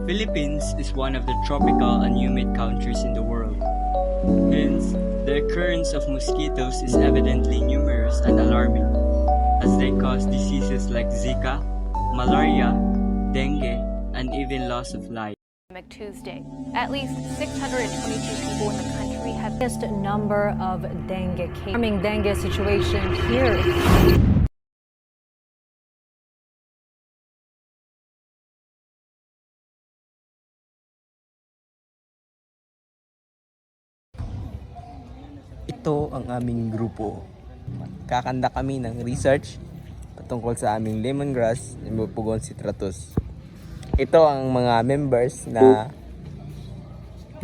Philippines is one of the tropical and humid countries in the world. Hence, the occurrence of mosquitoes is evidently numerous and alarming, as they cause diseases like Zika, malaria, dengue, and even loss of life. Tuesday. At least 622 people in the country have Highest number of dengue cases. Alarming dengue situation here. Ito ang aming grupo. Kakanda kami ng research patungkol sa aming lemongrass and Bupugon citratus. Ito ang mga members na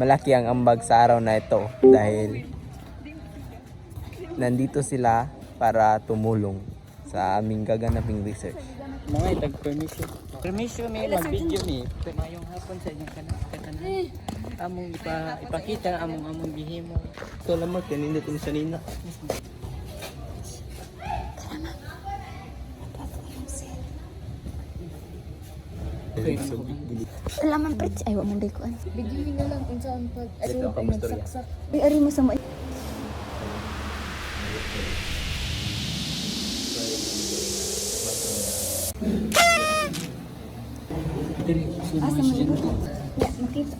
malaki ang ambag sa araw na ito dahil nandito sila para tumulong sa aming gaganaping research. Mga itag-permission. Permission may mag-video ni. Mayong hapon sa inyong katanan. Among ipakita among gihimo. Salamat kanina kung sanina. Laman prit ay wa man bikuan. Bigyan na lang kung saan pag Ito ang kamustorya. Uy, ari mo sa mo. Asa man ito? Ya, makita.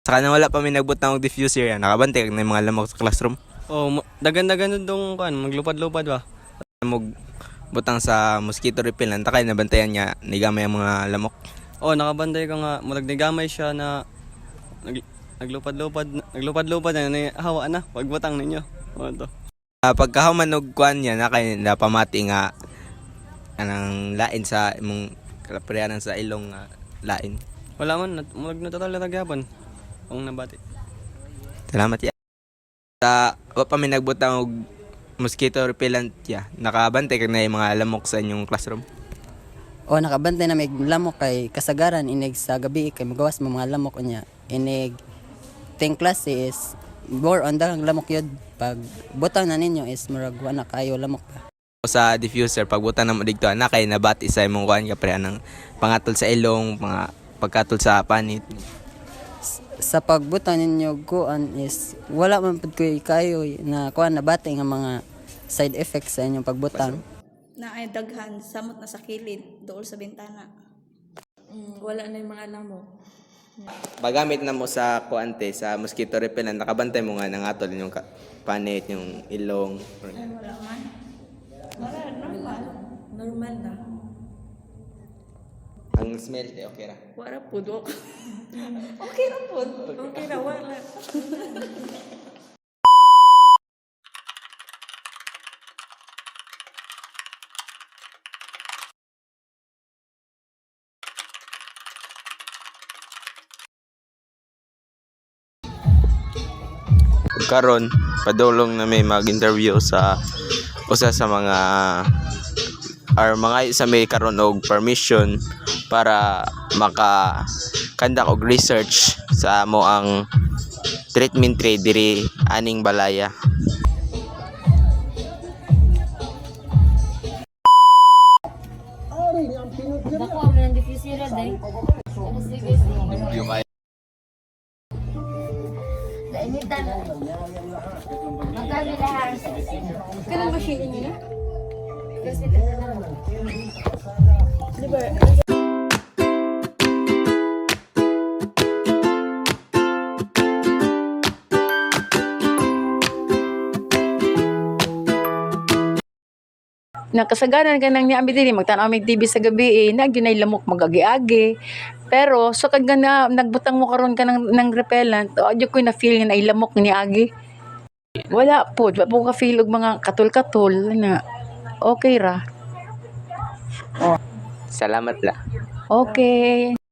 Saka na wala pa may nagbutang og diffuser yan. Nakabantay kag na yung mga lamok sa classroom. Dagan-dagan dong kan, maglupad-lupad ba? Mag butang sa mosquito repellent takay nabantayan niya nigamay ang mga lamok. Nakabantay ka nga, malagnigamay siya na naglupad-lupad na hawa na, pagbutang ninyo. To. Pagkahuman og kuan niya na kay napamati nga anang lain sa imong kalaprianan sa ilong lain. Wala man, natatala tagyapon. Kung nabati. Salamat ya. Sa wa pa may nagbutang og mosquito repellent ya. Nakabantay kag na yung mga lamok sa inyong classroom. Nakabantay na may lamok kay kasagaran inig sa gabi kay magawas mo mga lamok niya. Inig ting klase is more on the lamok yun. Pag butang na ninyo is murag wala kayo lamok pa. Sa diffuser pagbutang na mo digto na kay nabati sa imong kuan kapre anang pangatol sa ilong, mga pagkatol sa panit. Sa pagbutang ninyo kuan is wala man pud kayo na kuan nabati nga mga side effects sa inyong pagbutang. Na ay daghan samot na sa kilid dool sa bintana. Wala na yung mga lamok. Pagamit na mo sa kuante sa mosquito repellent nakabantay mo nga nang atol yung panit, yung ilong. Ay, wala man. Wala, normal. Normal na. Ang smell okay ra. Wala po, Dok. Okay na po. Okay na, wala. Karon padulong na may mag-interview sa usa sa mga mga sa may karon og permission para maka conduct og research sa amo ang treatment tray diri aning balaya. Dako mo nang diffuser day. Initan. Magkano lahat? Kailan ba siya niya? Kasi diba? nakasagaran ka nang niambi diri magtan-aw mig TV sa gabi nagyo nay lamok magagi-agi. Pero so kag na nagbutang mo karon ka ng repellent, adyo ko na feel nga ay lamok ni agi. Wala po ka feel og mga katul-katul na okay ra. Salamat la. Okay.